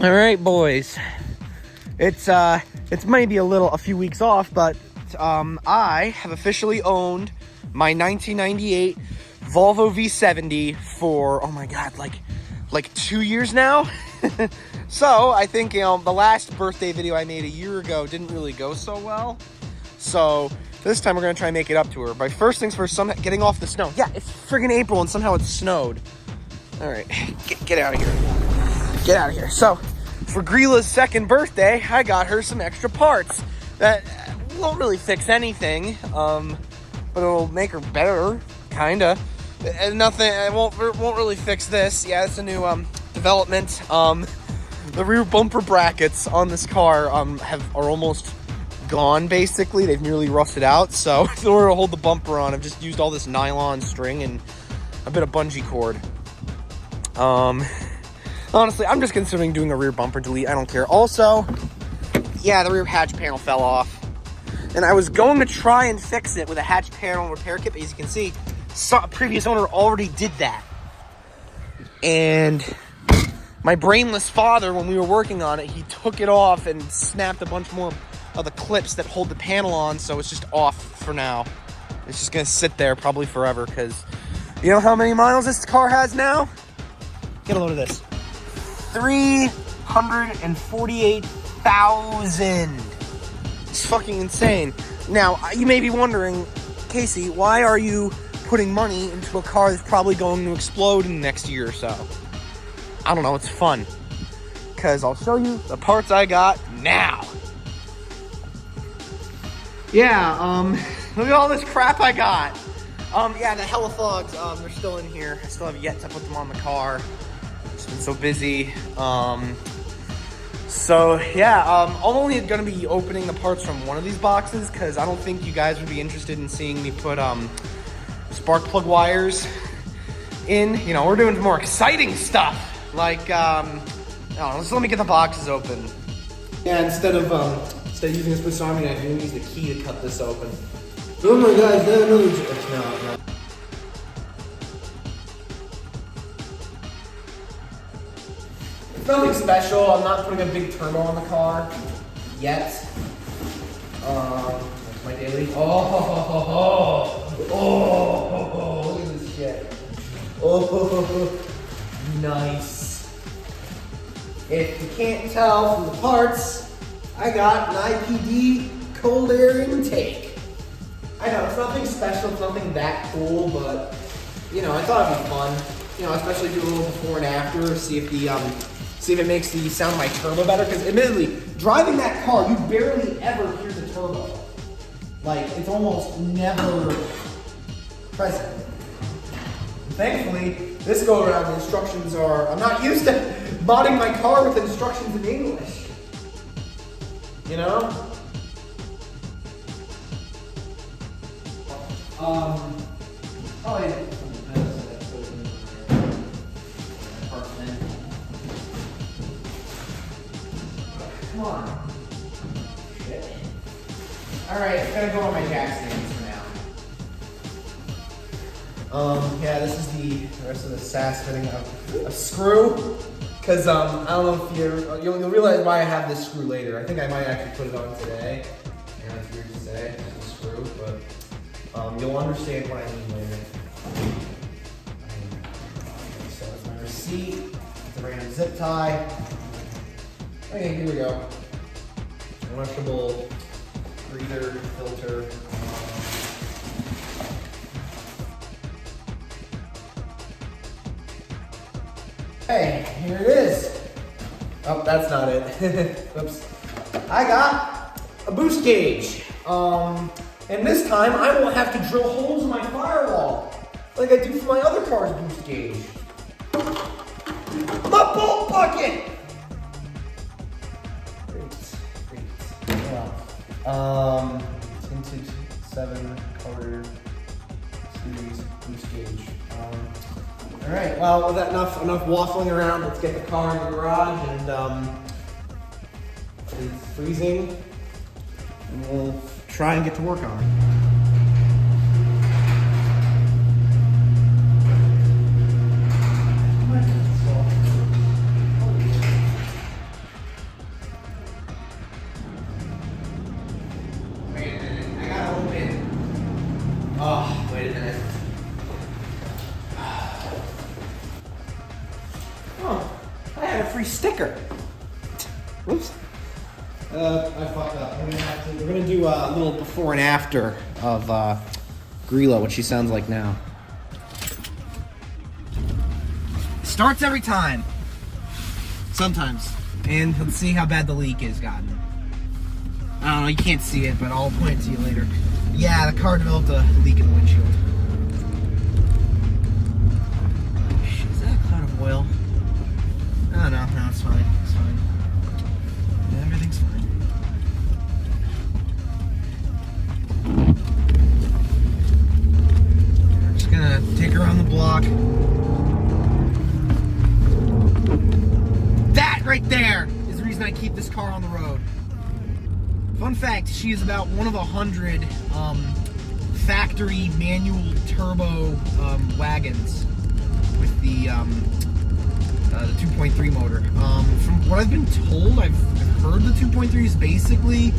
All right, boys. It's maybe a few weeks off, but I have officially owned my 1998 Volvo V70 for, oh my God, like 2 years now. So I think, the last birthday video I made a year ago didn't really go so well. So this time we're gonna try and make it up to her. But first things first, getting off the snow. Yeah, it's friggin' April and somehow it snowed. All right, get out of here. Get out of here. So for Grila's second birthday, I got her some extra parts that won't really fix anything, but it'll make her better, kinda. And nothing. It won't really fix this. Yeah, it's a new development. The rear bumper brackets on this car are almost gone. Basically, they've nearly rusted out. So in order to hold the bumper on, I've just used all this nylon string and a bit of bungee cord. Honestly, I'm just considering doing a rear bumper delete. I don't care. Also, yeah, the rear hatch panel fell off. And I was going to try and fix it with a hatch panel repair kit, but as you can see, a previous owner already did that. And my brainless father, when we were working on it, he took it off and snapped a bunch more of the clips that hold the panel on, so it's just off for now. It's just gonna sit there probably forever, because you know how many miles this car has now? Get a load of this. 348,000. It's fucking insane. Now, you may be wondering, Casey, why are you putting money into a car that's probably going to explode in the next year or so? I don't know, it's fun. Because I'll show you the parts I got now. Yeah, look at all this crap I got. Yeah, the hella fogs, they're still in here. I still have yet to put them on the car. It's been so busy. So yeah, I'm only gonna be opening the parts from one of these boxes because I don't think you guys would be interested in seeing me put spark plug wires in. You know, we're doing more exciting stuff. Like, I don't know, just let me get the boxes open. Yeah, instead of using a Swiss Army knife, I'm gonna use the key to cut this open. Oh my God, is that another no. It's nothing special. I'm not putting a big turbo on the car yet. That's my daily. Oh, look at this shit. Oh, nice. If you can't tell from the parts, I got an IPD cold air intake. I know, it's nothing special, it's nothing that cool, but, you know, I thought it'd be fun. You know, especially do a little before and after, see if it makes the sound of my turbo better, because admittedly, driving that car, you barely ever hear the turbo. Like, it's almost never present. Thankfully, this go around, the instructions are, I'm not used to modding my car with instructions in English. You know? Probably come on. Shit. Alright, I'm gonna go on my jack stands for now. Yeah, this is the rest of the sass fitting of a screw. Because, I don't know if you'll realize why I have this screw later. I think I might actually put it on today. Yeah, it's weird to say, it's a screw, but you'll understand what I mean later. So it's my receipt, it's a random zip tie. Okay, here we go. Washable breather filter. Hey, here it is. Oh, that's not it. Oops. I got a boost gauge. And this time I won't have to drill holes in my firewall like I do for my other car's boost gauge. My bolt bucket! Great. Yeah. Tinted 7 color series boost gauge. All right, well, with that enough waffling around, let's get the car in the garage, and it's freezing, and we'll try and get to work on it. factory sticker. Whoops. I fucked up. We're gonna do a little before and after of Grilla, what she sounds like now. Starts every time. Sometimes. And let's see how bad the leak is gotten. I don't know, you can't see it, but I'll point it to you later. Yeah, the car developed a leak in the windshield. Is that a cloud of oil? Oh, no, it's fine. It's fine. Yeah, everything's fine. I'm just gonna take her around the block. That right there is the reason I keep this car on the road. Fun fact, she is about one of 100 factory manual turbo wagons with the 2.3 motor. From what I've been told, I've heard the 2.3 is basically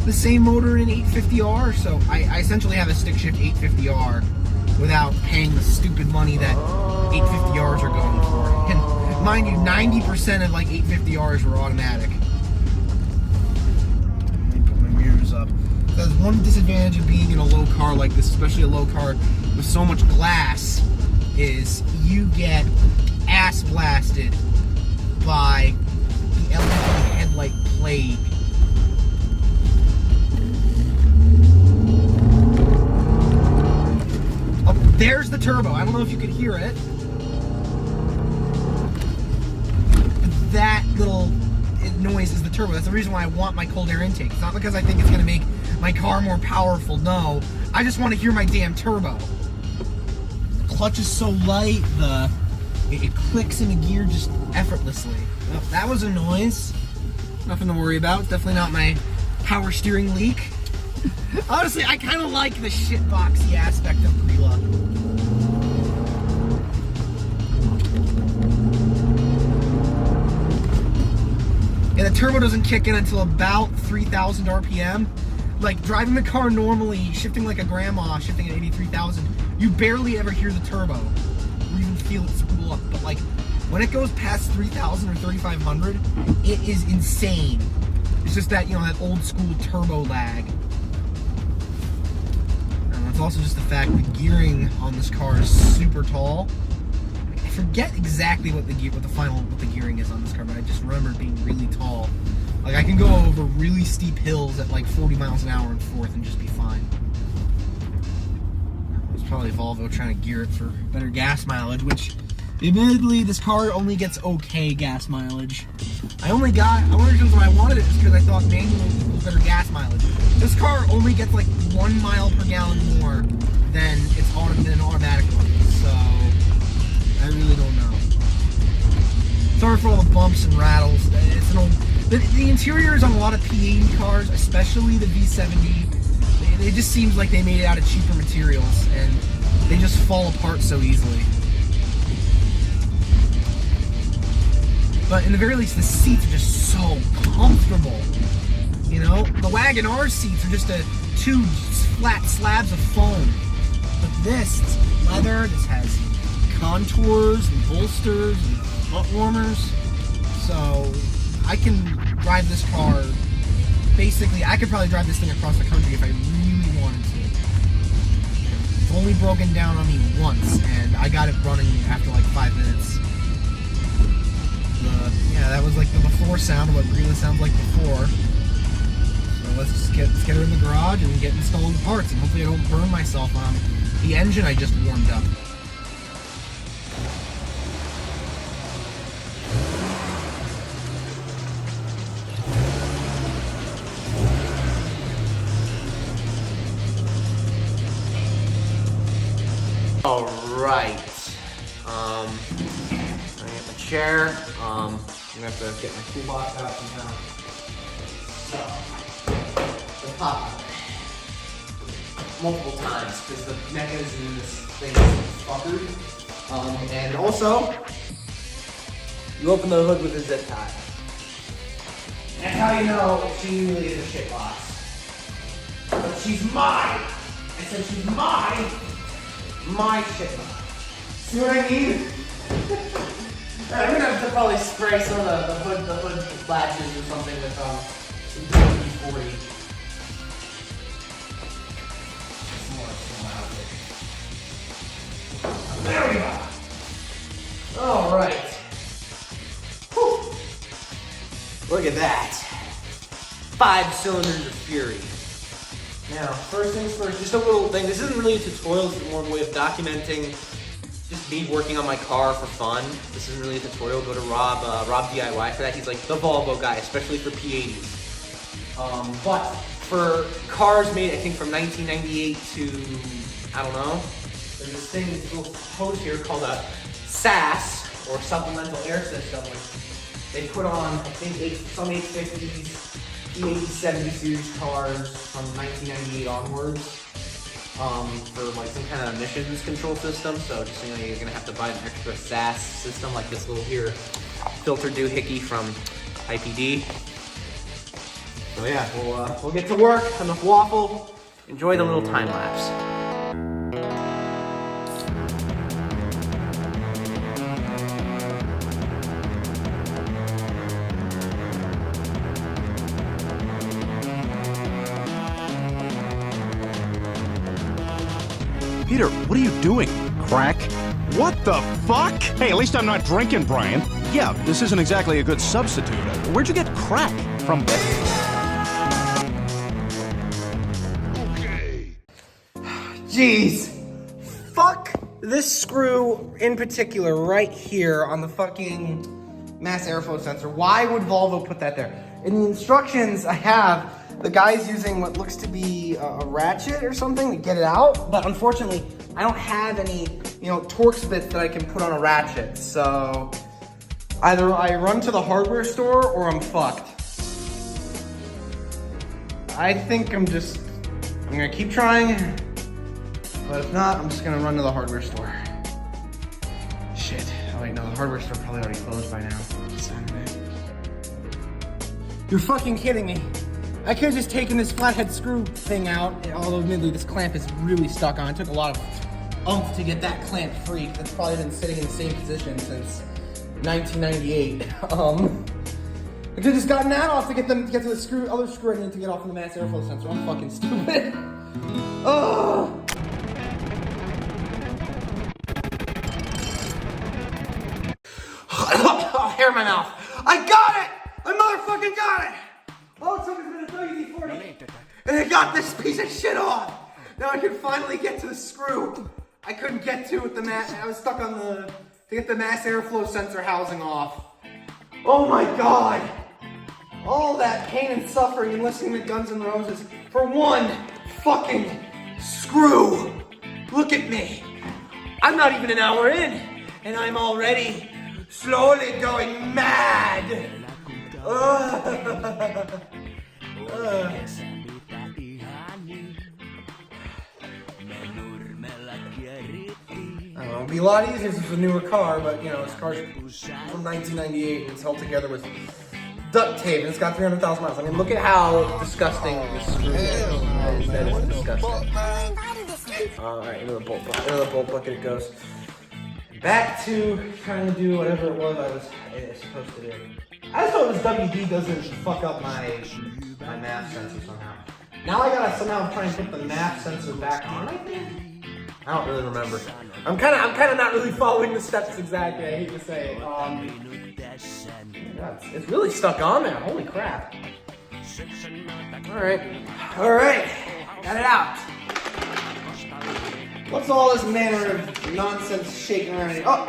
the same motor in 850R, so I essentially have a stick shift 850R without paying the stupid money that 850Rs are going for. And mind you, 90% of like 850Rs were automatic. Up. There's one disadvantage of being in a low car like this, especially a low car with so much glass, is you get ass blasted by the LED headlight plague. Oh, there's the turbo. I don't know if you could hear it. That little noise is the turbo. That's the reason why I want my cold air intake. It's not because I think it's going to make my car more powerful. No, I just want to hear my damn turbo. The clutch is so light, it clicks into gear just effortlessly. Well, that was a noise. Nothing to worry about. It's definitely not my power steering leak. Honestly, I kind of like the shitboxy aspect of Grilla. And the turbo doesn't kick in until about 3,000 RPM. Like driving the car normally, shifting like a grandma, shifting at 83,000, you barely ever hear the turbo or even feel it spool up. But like when it goes past 3,000 or 3,500, it is insane. It's just that, you know, that old school turbo lag. And it's also just the fact the gearing on this car is super tall. I forget exactly what the gearing is on this car, but I just remember it being really tall. Like I can go over really steep hills at like 40 miles an hour and forth and just be fine. It's probably Volvo trying to gear it for better gas mileage, which admittedly this car only gets okay gas mileage. One of the reasons why I wanted it is because I thought manual equals better gas mileage. This car only gets like 1 mile per gallon more than an automatic one, so I really don't know. Sorry for all the bumps and rattles. It's an old. The interiors on a lot of P80 cars, especially the V70, it just seems like they made it out of cheaper materials, and they just fall apart so easily. But in the very least, the seats are just so comfortable. You know, the Wagon R seats are just two flat slabs of foam. But this, it's leather. This has contours and bolsters and butt warmers. So I can drive this car. Basically, I could probably drive this thing across the country if I really wanted to. It's only broken down on me once, and I got it running after like 5 minutes. Yeah, that was like the before sound of what Grilla sounds like before. So let's just get her in the garage and get installing the parts, and hopefully I don't burn myself on the engine I just warmed up. All right. I got the chair. I'm gonna have to get my toolbox out somehow. So, the pop multiple times because the mechanism in this thing is fuckered. And also, you open the hood with a zip tie. That's how you know she really is a shit box. But she's mine. I said she's mine. My shit box. See what I mean? I'm gonna have to probably spray some of the hood latches or something with WD-40. There we go. All right. Whew. Look at that. 5 cylinders of fury. Now, first things first, just a little thing. This isn't really a tutorial, it's more of a way of documenting just me working on my car for fun. This isn't really a tutorial. Go to Rob DIY for that. He's like the Volvo guy, especially for P80s. But for cars made, I think from 1998 to, I don't know, there's this thing, this little hose here called a SAS, or supplemental air system, which they put on, I think, some 850s, P80 70 series cars from 1998 onwards. For like some kind of emissions control system. So just so you know, you're gonna have to buy an extra SAS system like this little here filter doohickey from IPD. So yeah, we'll get to work. Enough waffle. Enjoy the little time lapse. Peter, what are you doing? Crack? What the fuck? Hey, at least I'm not drinking, Brian. Yeah, this isn't exactly a good substitute. Where'd you get crack from? Okay. Jeez. Fuck this screw in particular right here on the fucking mass airflow sensor. Why would Volvo put that there? In the instructions I have, the guy's using what looks to be a ratchet or something to get it out, but unfortunately, I don't have any, Torx bits that I can put on a ratchet. So either I run to the hardware store or I'm fucked. I think I'm gonna keep trying, but if not, I'm just gonna run to the hardware store. Shit. Oh wait, no, the hardware store probably already closed by now. Saturday. You're fucking kidding me. I could have just taken this flathead screw thing out, although admittedly this clamp is really stuck on. It took a lot of oomph to get that clamp free, because it's probably been sitting in the same position since 1998. I could have just gotten that off to get to the other screw I need to get off of the mass airflow sensor. I'm fucking stupid. Oh! Hair in my mouth. I got it! I motherfucking got it! All it took has been a WD-40, and I got this piece of shit off. Now I can finally get to the screw I couldn't get to with the mass. I was stuck on to get the mass airflow sensor housing off. Oh my god! All that pain and suffering and listening to Guns N' Roses for one fucking screw. Look at me. I'm not even an hour in, and I'm already slowly going mad. It'd be a lot easier if it's a newer car, but this car's from 1998 and it's held together with duct tape and it's got 300,000 miles. I mean, look at how disgusting this screw is. That is disgusting. Alright, into the bolt bucket it goes. Back to trying to do whatever it was I was supposed to do. I just thought this WD doesn't fuck up my MAP sensor somehow. Now I gotta somehow try and put the MAP sensor back on, I think? I don't really remember. I'm kind of not really following the steps exactly, I hate to say it. It's really stuck on there, holy crap. Alright, got it out. What's all this manner of nonsense shaking around here? Oh,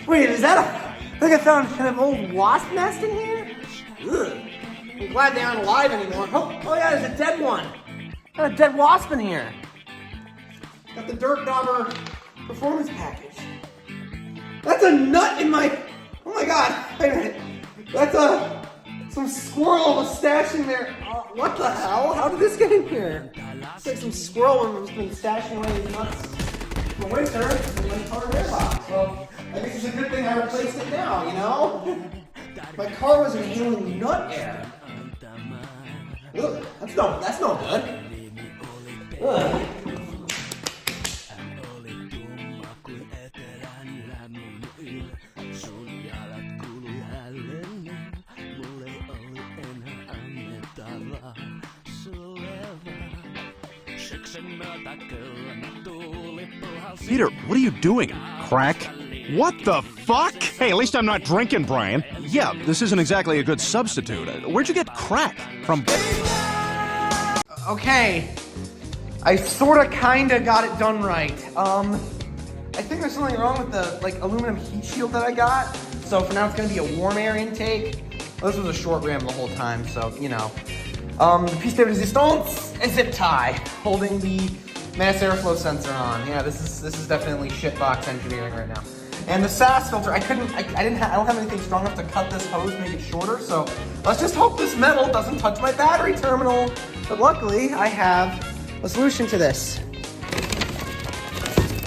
wait, is that I think I found an old wasp nest in here? Ugh. I'm glad they aren't alive anymore. Oh yeah, there's a dead one. Got a dead wasp in here. Got the Dirt Dauber performance package. That's a nut in my, oh my god, wait a minute. That's some squirrel was stashing there. What the hell? How did this get in here? It's like some squirrel has been stashing away these nuts for winter in my car air box. Well, I guess it's a good thing I replaced it now, My car was inhaling nut air. Ugh, that's no good. Ugh. Peter, what are you doing? Crack? What the fuck? Hey, at least I'm not drinking, Brian. Yeah, this isn't exactly a good substitute. Where'd you get crack from? Okay, I sorta kinda got it done right. I think there's something wrong with the aluminum heat shield that I got. So for now it's gonna be a warm air intake. Well, this was a short ram the whole time, so you know. The piece de resistance, a zip tie holding the mass airflow sensor on. Yeah, this is definitely shitbox engineering right now. And the SAS filter, I don't have anything strong enough to cut this hose, make it shorter. So let's just hope this metal doesn't touch my battery terminal. But luckily, I have a solution to this.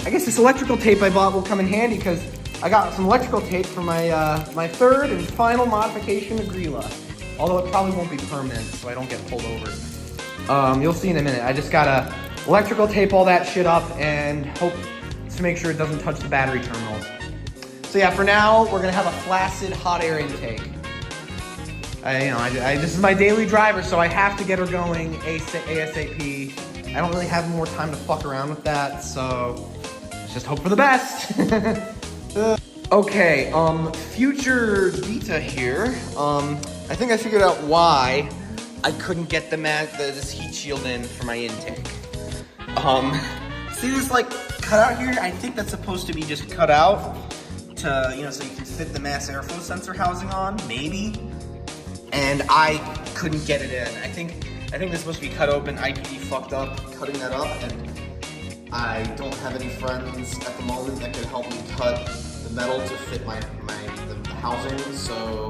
I guess this electrical tape I bought will come in handy because I got some electrical tape for my my third and final modification of Grilla. Although it probably won't be permanent, so I don't get pulled over. You'll see in a minute. I just gotta electrical tape all that shit up and hope to make sure it doesn't touch the battery terminals. So yeah, for now we're gonna have a flaccid hot air intake. This is my daily driver, so I have to get her going ASAP. I don't really have more time to fuck around with that, so let's just hope for the best. Okay, future Dita here. I think I figured out why I couldn't get this heat shield in for my intake. See this cutout here? I think that's supposed to be just cut out to, so you can fit the mass airflow sensor housing on, maybe. And I couldn't get it in. I think this is supposed to be cut open. IPD fucked up cutting that up, and I don't have any friends at the moment that could help me cut the metal to fit the housing. So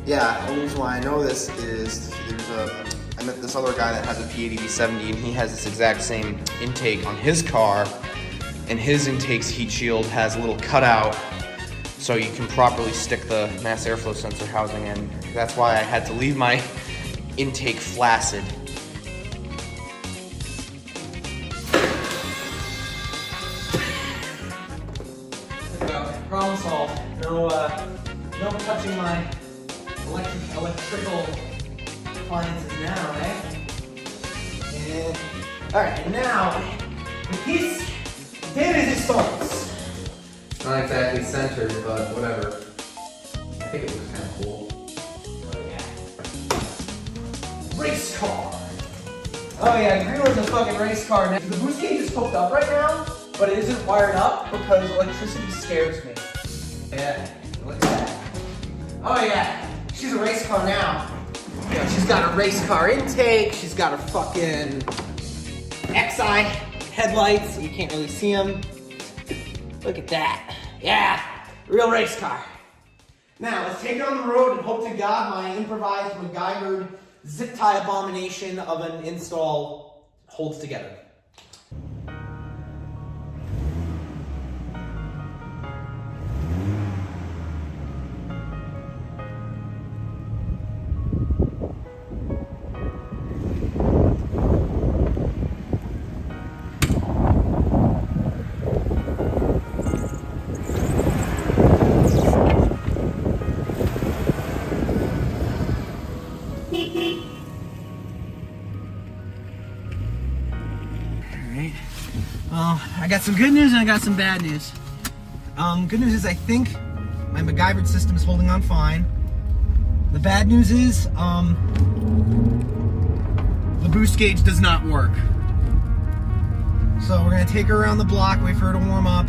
yeah, the only reason why I know this is I met this other guy that has a P80 V70, and he has this exact same intake on his car, and his intake's heat shield has a little cutout so you can properly stick the mass airflow sensor housing in. That's why I had to leave my intake flaccid. Problem solved. No touching my electrical appliances now, eh? And, all right, and now the piece de resistance. Not exactly centered, but whatever. I think it looks kind of cool. Oh yeah. Race car. Oh yeah, Grilla's a fucking race car now. The boost cage is hooked up right now, but it isn't wired up because electricity scares me. Yeah, look at that. Oh yeah, she's a race car now. Yeah, she's got a race car intake. She's got a fucking XI headlights. You can't really see them. Look at that. Yeah, real race car. Now, let's take it on the road and hope to God my improvised MacGyvered zip tie abomination of an install holds together. Well, I got some good news and I got some bad news. Good news is I think my MacGyvered system is holding on fine. The bad news is the boost gauge does not work. So we're gonna take her around the block, wait for her to warm up.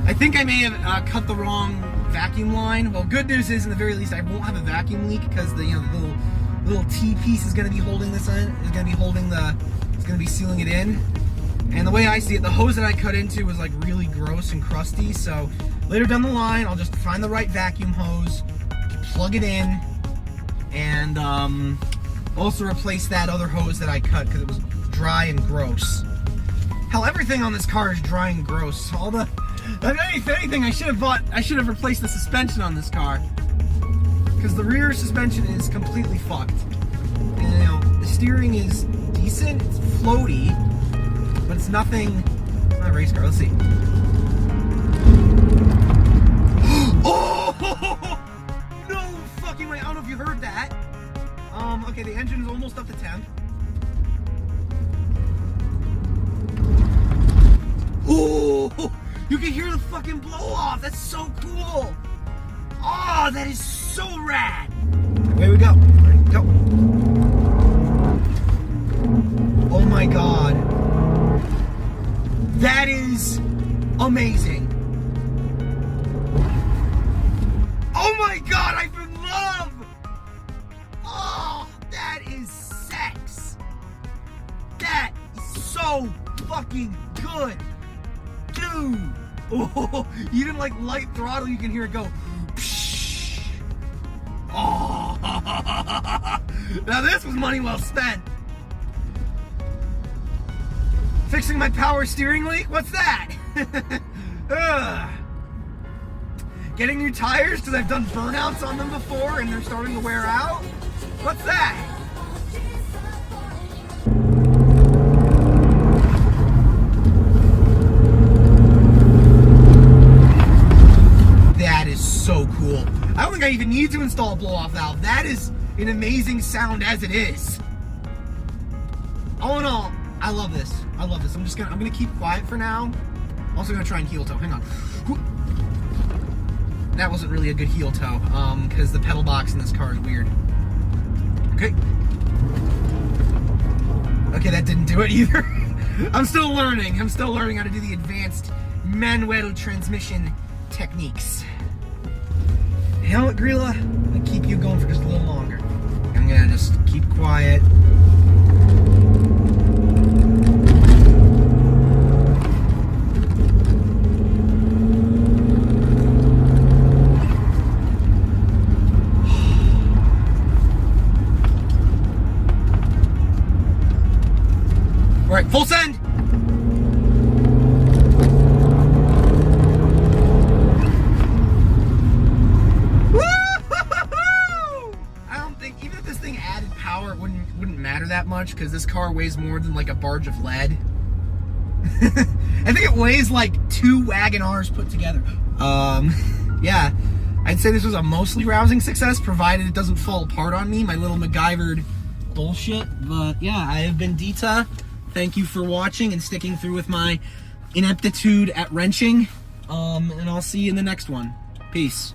I think I may have cut the wrong vacuum line. Well, good news is, in the very least, I won't have a vacuum leak because the the little T piece is gonna be holding this in. It's gonna be sealing it in. And the way I see it, the hose that I cut into was really gross and crusty, so later down the line, I'll just find the right vacuum hose, plug it in, and also replace that other hose that I cut because it was dry and gross. Hell, everything on this car is dry and gross. If anything, I should have replaced the suspension on this car because the rear suspension is completely fucked. And the steering is decent, it's floaty, but it's nothing. It's not a race car. Let's see. Oh! No fucking way. I don't know if you heard that. Okay, the engine is almost up to temp. Oh, you can hear the fucking blow off. That's so cool. Oh, that is so rad. Away we go. Ready, go. Oh my God. That is amazing. Oh my God, I'm in love. Oh, that is sex. That is so fucking good. Dude. Oh, even like light throttle, you can hear it go. Psh. Oh. Now this was money well spent. Fixing my power steering leak? What's that? Getting new tires because I've done burnouts on them before and they're starting to wear out? What's that? That is so cool. I don't think I even need to install a blow-off valve. That is an amazing sound as it is. All in all, I love this. I love this. I'm gonna keep quiet for now. I'm also gonna try and heel toe. Hang on. That wasn't really a good heel toe, because the pedal box in this car is weird. Okay. Okay, that didn't do it either. I'm still learning. I'm still learning how to do the advanced manual transmission techniques. You know what, Grilla? I'm gonna keep you going for just a little longer. I'm gonna just keep quiet. All right, full send. I don't think, even if this thing added power, it wouldn't matter that much because this car weighs more than like a barge of lead. I think it weighs like 2 Wagon-Rs put together. Yeah, I'd say this was a mostly rousing success, provided it doesn't fall apart on me, my little MacGyvered bullshit. But yeah, I have been Dita. Thank you for watching and sticking through with my ineptitude at wrenching. And I'll see you in the next one. Peace.